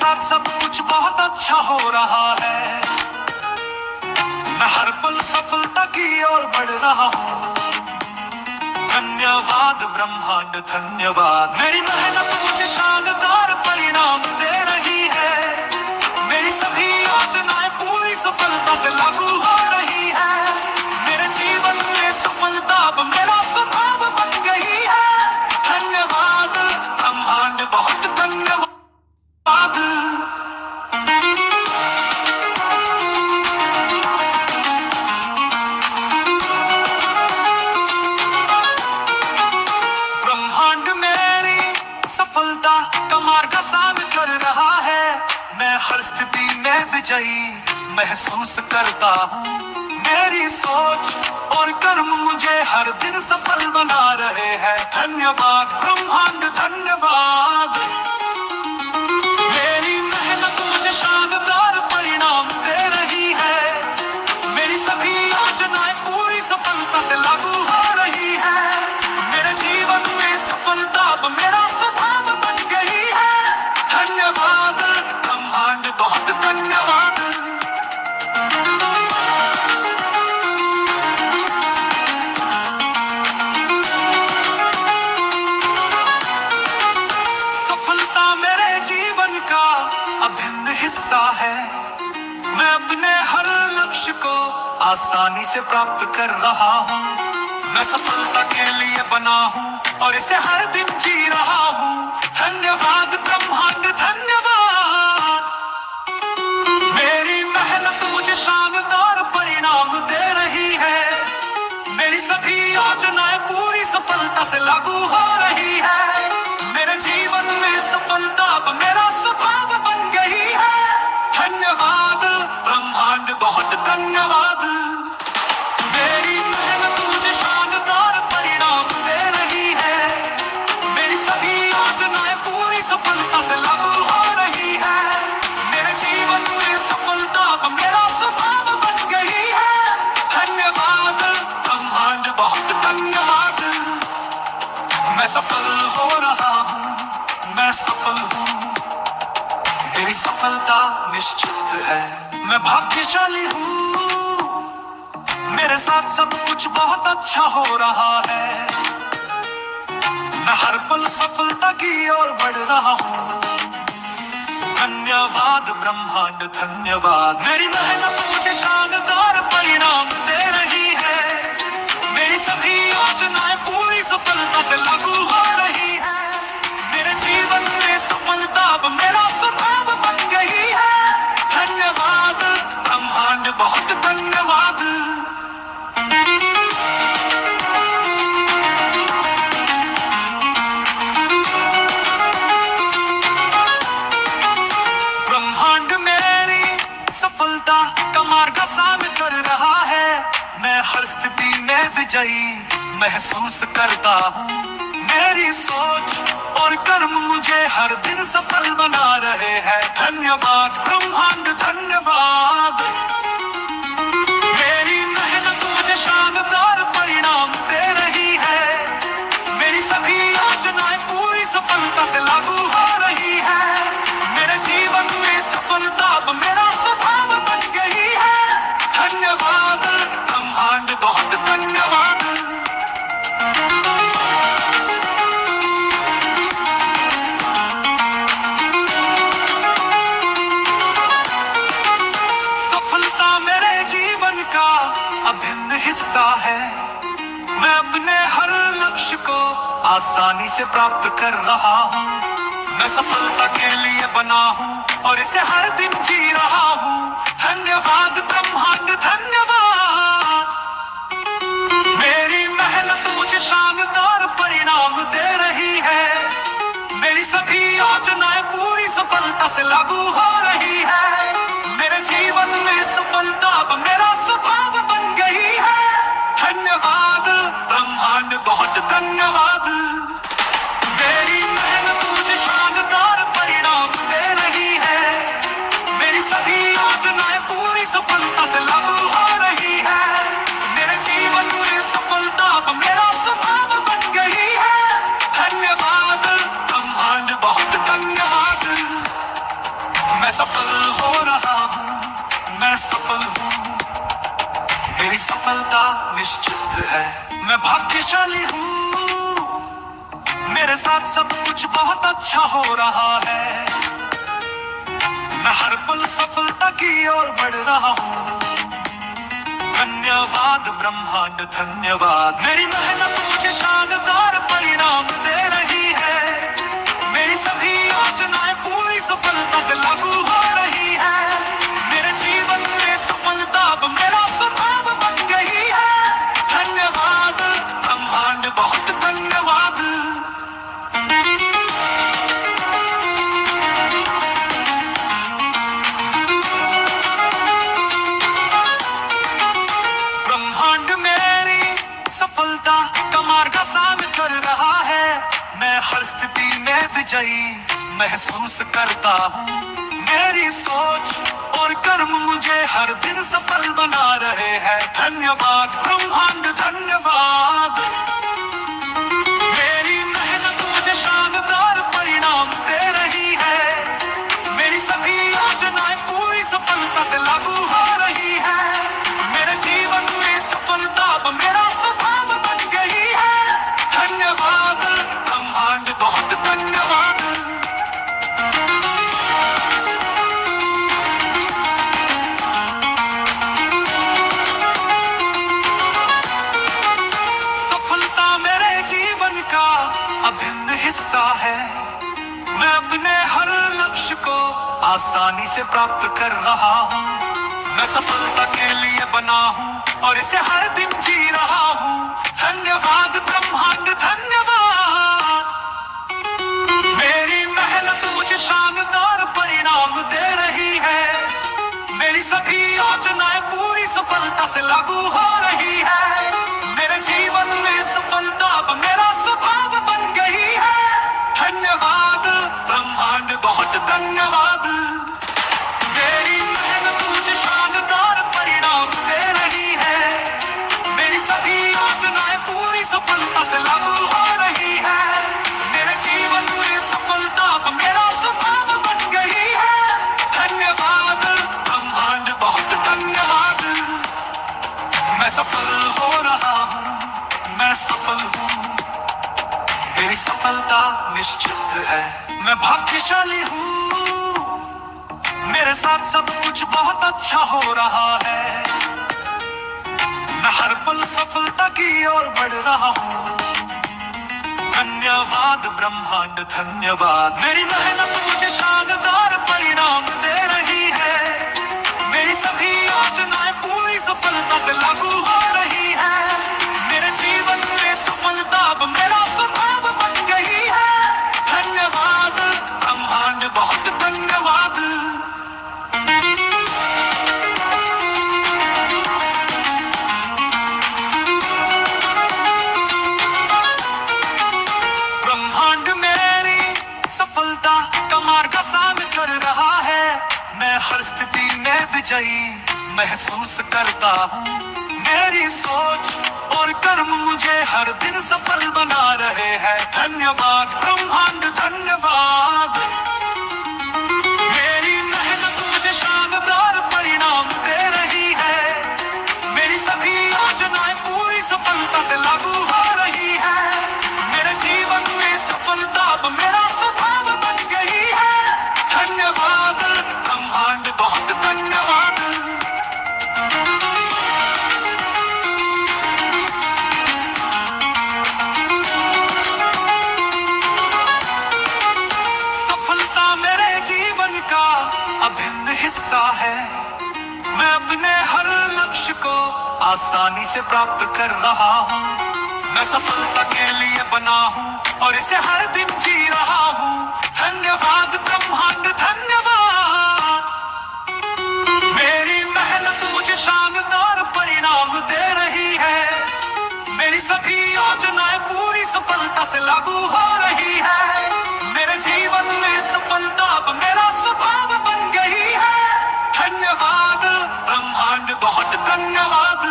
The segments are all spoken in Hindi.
साथ सब कुछ बहुत अच्छा हो रहा है। मैं हर पल सफलता की ओर बढ़ रहा हूँ। धन्यवाद ब्रह्मांड धन्यवाद, मेरी मेहनत मुझे शानदार परिणाम दे रही है। मेरी सभी योजनाएं पूरी सफलता से लागू हो रही है। मेरे जीवन में सफलता अब मेरा स्वभाव बन गई है। धन्यवाद ब्रह्मांड बहुत धन्यवाद। ब्रह्मांड मेरी सफलता का मार्ग आसान कर रहा है। मैं हर स्थिति में विजयी महसूस करता हूँ। मेरी सोच और कर्म मुझे हर दिन सफल बना रहे हैं। धन्यवाद ब्रह्मांड धन्यवाद, मेरी मेहनत मुझे शानदार परिणाम दे रही है। मेरी सभी योजनाएं पूरी सफलता से लागू हो रही है। मेरे जीवन में सफलता अब मेरा स्वभाव बन गई है। धन्यवाद ब्रह्मांड बहुत धन्यवाद। सफलता मेरे जीवन का अभिन्न हिस्सा है। मैं अपने हर लक्ष्य को आसानी से प्राप्त कर रहा हूँ। मैं सफलता के लिए बना हूँ और इसे हर दिन जी रहा हूँ। धन्यवाद ब्रह्मांड धन्यवाद, मेरी मेहनत मुझे शानदार परिणाम दे रही है। मेरी सभी योजनाएं पूरी सफलता से लागू हो रही है। मेरे जीवन में सफलता अब मेरा स्वभाव बन गई है। धन्यवाद ब्रह्मांड बहुत धन्यवाद, मेरी मेहनत मुझे शानदार परिणाम दे रही है। मेरी सभी योजनाएं पूरी सफलता से लागू हो रही है। मेरे जीवन में सफलता अब मेरा स्वभाव बन गई है। धन्यवाद ब्रह्मांड बहुत धन्यवाद, मैं सफल हो रहा हूँ, मैं सफल हूँ। मेरी सफलता निश्चित है, मैं भाग्यशाली हूँ। मेरे साथ सब कुछ बहुत अच्छा हो रहा है। मैं हर पल सफलता की ओर बढ़ रहा हूँ। धन्यवाद ब्रह्मांड धन्यवाद, मेरी मेहनत मुझे शानदार परिणाम दे रही है। मेरी सभी योजनाएं पूरी सफलता से लागू हो रही है। मेरे जीवन में सफलता अब मेरा स्वभाव बन गई है। धन्यवाद ब्रह्मांड बहुत धन्यवाद। ब्रह्मांड मेरी सफलता का मार्ग आसान कर रहा है। मैं हर स्थिति में विजयी महसूस करता हूँ। मेरी सोच और कर्म मुझे हर दिन सफल बना रहे हैं। धन्यवाद ब्रह्मांड धन्यवाद, मेरी मेहनत मुझे शानदार परिणाम दे रही है। मेरी सभी योजनाएं पूरी सफलता से लागू हो रही है। मेरे जीवन में सफलता अब मेरा स्वभाव बन गई है। धन्यवाद ब्रह्मांड बहुत धन्यवाद। सफलता मेरे जीवन का अभिन्न हिस्सा है। मैं अपने हर लक्ष्य को आसानी से प्राप्त कर रहा हूँ। मैं सफलता के लिए बना हूँ और इसे हर दिन जी रहा हूँ। धन्यवाद ब्रह्मांड धन्यवाद, मेरी मेहनत मुझे शानदार परिणाम दे रही है। मेरी सभी योजनाएं पूरी सफलता से लागू हो रही है। मेरे जीवन में सफलता अब मेरा स्वभाव बन गई है। धन्यवाद ब्रह्मांड बहुत धन्यवाद, मेरी मेहनत मुझे शानदार परिणाम दे रही है। मेरी सभी योजनाएं पूरी सफलता से लागू हो रही है। मेरे जीवन में सफलता अब मेरा स्वभाव बन गई है। धन्यवाद ब्रह्मांड बहुत धन्यवाद। हो रहा हूँ, मैं सफल हूँ, मेरी सफलता निश्चित है। मैं भाग्यशाली हूँ, मेरे साथ सब कुछ बहुत अच्छा हो रहा है। मैं हर पल सफलता की ओर बढ़ रहा हूँ। धन्यवाद ब्रह्मांड धन्यवाद, मेरी मेहनत मुझे शानदार परिणाम दे रही है। मेरी सभी योजनाएं पूरी सफलता से लागू हो रही है। मेरे जीवन में सफलता अब मेरा स्वभाव बन गई है। धन्यवाद ब्रह्मांड बहुत धन्यवाद। ब्रह्मांड मेरी सफलता का मार्ग आसान कर रहा है। मैं हर स्थिति में विजयी महसूस करता हूँ। मेरी सोच और कर्म मुझे हर दिन सफल बना रहे हैं। धन्यवाद ब्रह्मांड धन्यवाद, मेरी मेहनत मुझे शानदार परिणाम दे रही है। मेरी सभी योजनाएं पूरी सफलता से लागू हो रही है। मेरे जीवन में सफलता अब मेरा स्वभाव बन गई है। धन्यवाद ब्रह्मांड बहुत धन्यवाद। सफलता मेरे जीवन का अभिन्न हिस्सा है। मैं अपने हर लक्ष्य को आसानी से प्राप्त कर रहा हूँ। मैं सफलता के लिए बना हूँ और इसे हर दिन जी रहा हूँ। धन्यवाद ब्रह्मांड धन्यवाद, मेरी मेहनत मुझे शानदार परिणाम दे रही है। मेरी सभी योजनाएं पूरी सफलता से लागू हो रही है। मेरे जीवन में सफलता अब मेरा स्वभाव बन गई है। धन्यवाद ब्रह्मांड बहुत धन्यवाद, मेरी मेहनत मुझे शानदार परिणाम दे रही है। मेरी सभी योजनाएं पूरी सफलता से लागू हो रही है। मेरे जीवन में सफलता अब मेरा स्वभाव बन गई है। धन्यवाद ब्रह्मांड बहुत धन्यवाद, मैं सफल हो रहा हूँ, मैं सफल हूँ, मेरी सफलता निश्चित है। मैं भाग्यशाली हूँ, मेरे साथ सब कुछ बहुत अच्छा हो रहा है। मैं हर पल सफलता की ओर बढ़ रहा हूँ। धन्यवाद ब्रह्मांड धन्यवाद, मेरी मेहनत मुझे शानदार परिणाम दे रही है। मेरी सभी योजनाएं पूरी सफलता से लागू हो रही है। मेरे जीवन में सफलता अब मेरा स्वभाव बन गई है। धन्यवाद ब्रह्मांड बहुत धन्यवाद। ब्रह्मांड मेरी सफलता का मार्ग आसान कर रहा है। मैं हर स्थिति में विजयी महसूस करता हूँ। मेरी सोच और कर्म मुझे हर दिन सफल बना रहे हैं। धन्यवाद ब्रह्मांड धन्यवाद, मेरी मेहनत मुझे शानदार परिणाम दे रही है। मेरी सभी योजनाएं पूरी सफलता से लागू हो रही है। मेरे जीवन में सफलता अब मेरा स्वभाव बन गई है। धन्यवाद ब्रह्मांड बहुत धन्यवाद। सफलता मेरे जीवन का अभिन्न हिस्सा है। मैं अपने हर लक्ष्य को आसानी से प्राप्त कर रहा हूँ। मैं सफलता के लिए बना हूँ और इसे हर दिन जी रहा हूँ। धन्यवाद ब्रह्मांड धन्यवाद, मेरी मेहनत मुझे शानदार परिणाम दे रही है। मेरी सभी योजनाएं पूरी सफलता से लागू हो रही है। मेरे जीवन में सफलता अब मेरा स्वभाव बन गई है। धन्यवाद ब्रह्मांड बहुत धन्यवाद,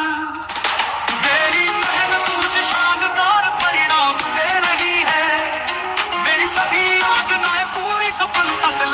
मेरी मेहनत मुझे शानदार परिणाम दे रही है। मेरी सभी योजनाएं पूरी सफलता से